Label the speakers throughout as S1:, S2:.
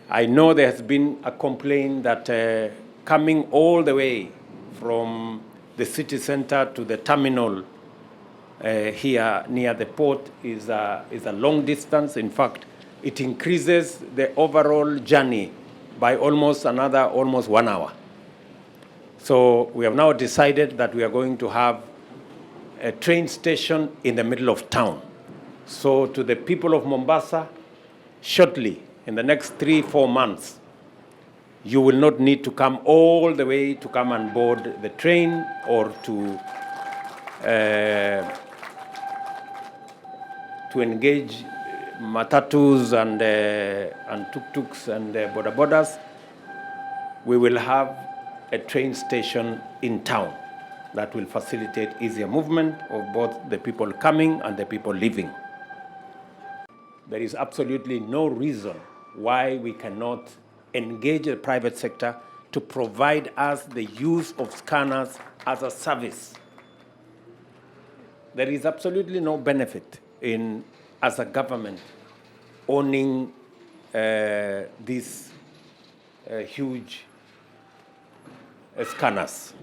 S1: I know there has been a complaint that coming all the way from the city center to the terminal here near the port is a long distance. In fact, it increases the overall journey by almost 1 hour. So we have now decided that we are going to have a train station in the middle of town. So to the people of Mombasa, shortly, in the next 3-4 months, you will not need to come all the way to come and board the train or to engage matatus and tuk-tuks and boda-bodas. We will have a train station in town that will facilitate easier movement of both the people coming and the people leaving. There is absolutely no reason why we cannot engage the private sector to provide us the use of scanners as a service. There is absolutely no benefit in, as a government, owning these huge scanners,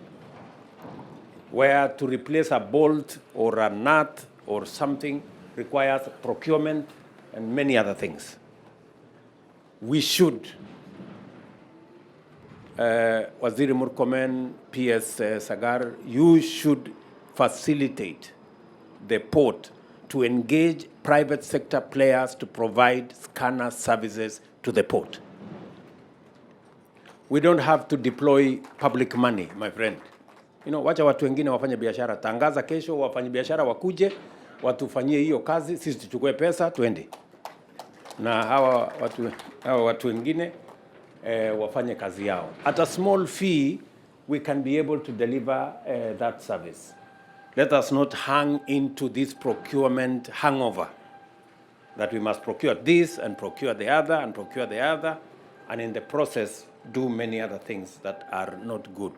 S1: where to replace a bolt or a nut or something requires procurement and many other things. We should, Waziri Murkomen, PS Sagar, you should facilitate the port to engage private sector players to provide scanner services to the port. We don't have to deploy public money, my friend. Wacha watu wengine wafanye biashara. Tangaza kesho wafanye biashara wakuje, watufanyie hiyo kazi, sisi tuchukue pesa tuende. Na hawa watu wengine wafanye kazi yao. At a small fee, we can be able to deliver that service. Let us not hang into this procurement hangover, that we must procure this and procure the other and procure the other, and in the process do many other things that are not good.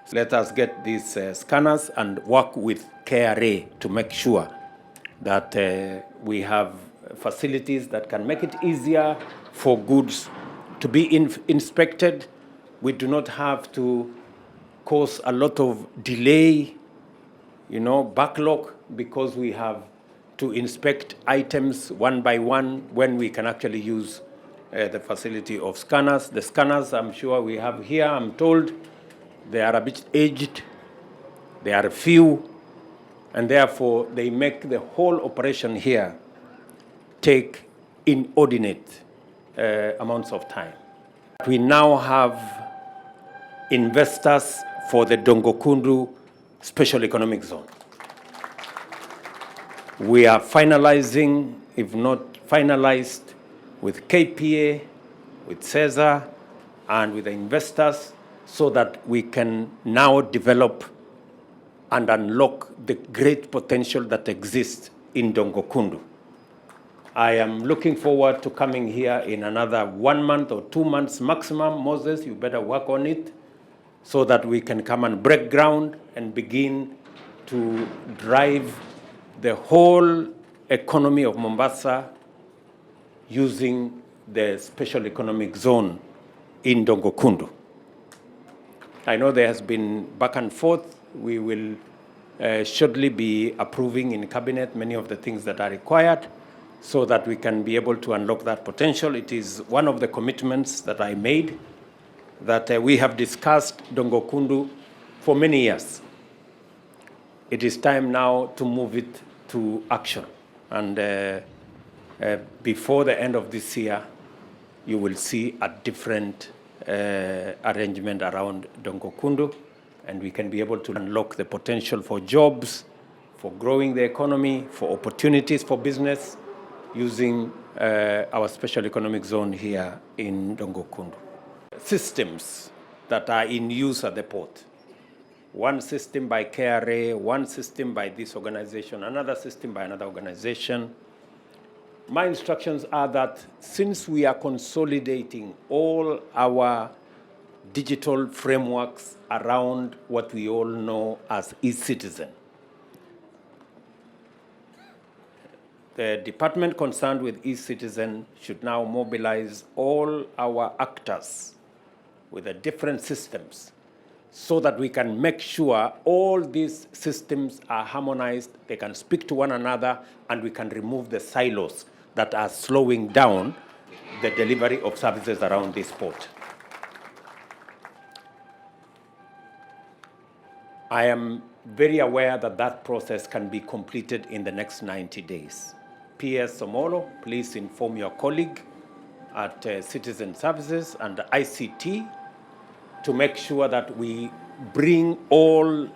S1: So let us get these scanners and work with KRA to make sure that we have facilities that can make it easier for goods to be inspected. We do not have to cause a lot of delay, backlog, because we have to inspect items one by one when we can actually use the facility of scanners. The scanners, I'm sure we have here, I'm told, they are a bit aged, they are few, and therefore they make the whole operation here take inordinate amounts of time. We now have investors for the Dongokundu Special Economic Zone. We are finalizing, if not finalized, with KPA, with CESA, and with the investors, so that we can now develop and unlock the great potential that exists in Dongokundu. I am looking forward to coming here in another 1 month or 2 months maximum. Moses, you better work on it so that we can come and break ground and begin to drive the whole economy of Mombasa using the special economic zone in Dongokundu. I know there has been back and forth. We will shortly be approving in cabinet many of the things that are required so that we can be able to unlock that potential. It is one of the commitments that I made, that we have discussed Dongokundu for many years. It is time now to move it to action. And before the end of this year, you will see a different arrangement around Dongokundu, and we can be able to unlock the potential for jobs, for growing the economy, for opportunities for business, using our special economic zone here in Dongokundu. Systems that are in use at the port. One system by KRA, one system by this organization, another system by another organization. My instructions are that since we are consolidating all our digital frameworks around what we all know as e-citizen, the department concerned with e-citizen should now mobilize all our actors with the different systems so that we can make sure all these systems are harmonized, they can speak to one another, and we can remove the silos that are slowing down the delivery of services around this port. I am very aware that that process can be completed in the next 90 days. PS Somolo, please inform your colleague at Citizen Services and ICT to make sure that we bring all,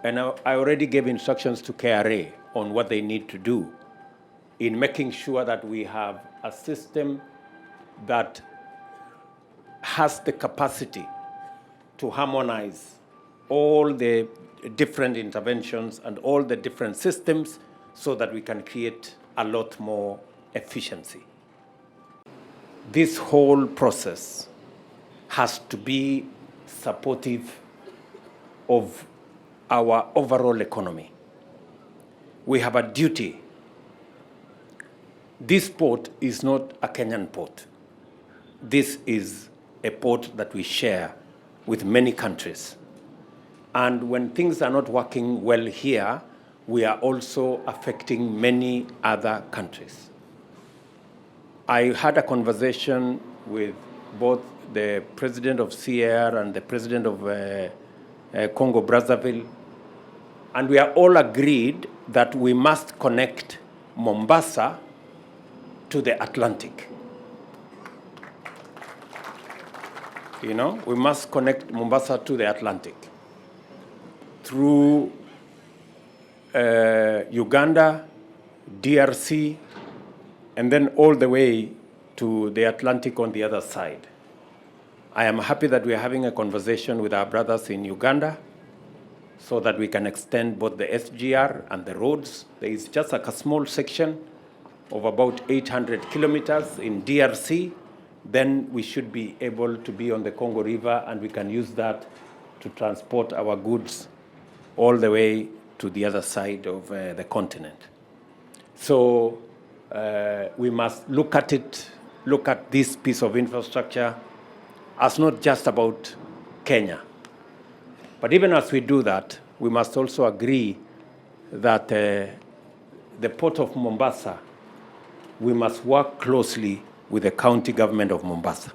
S1: and I already gave instructions to KRA on what they need to do in making sure that we have a system that has the capacity to harmonize all the different interventions and all the different systems so that we can create a lot more efficiency. This whole process has to be supportive of our overall economy. We have a duty. This port is not a Kenyan port. This is a port that we share with many countries. And when things are not working well here, we are also affecting many other countries. I had a conversation with both the president of CAR and the president of Congo Brazzaville, and we are all agreed that we must connect Mombasa to the Atlantic. You know, we must connect Mombasa to the Atlantic through Uganda, DRC, and then all the way to the Atlantic on the other side. I am happy that we are having a conversation with our brothers in Uganda so that we can extend both the SGR and the roads. There is just like a small section of about 800 kilometers in DRC. Then we should be able to be on the Congo River, and we can use that to transport our goods all the way to the other side of the continent. So we must look at this piece of infrastructure as not just about Kenya. But even as we do that, we must also agree that the port of Mombasa, we must work closely with the county government of Mombasa.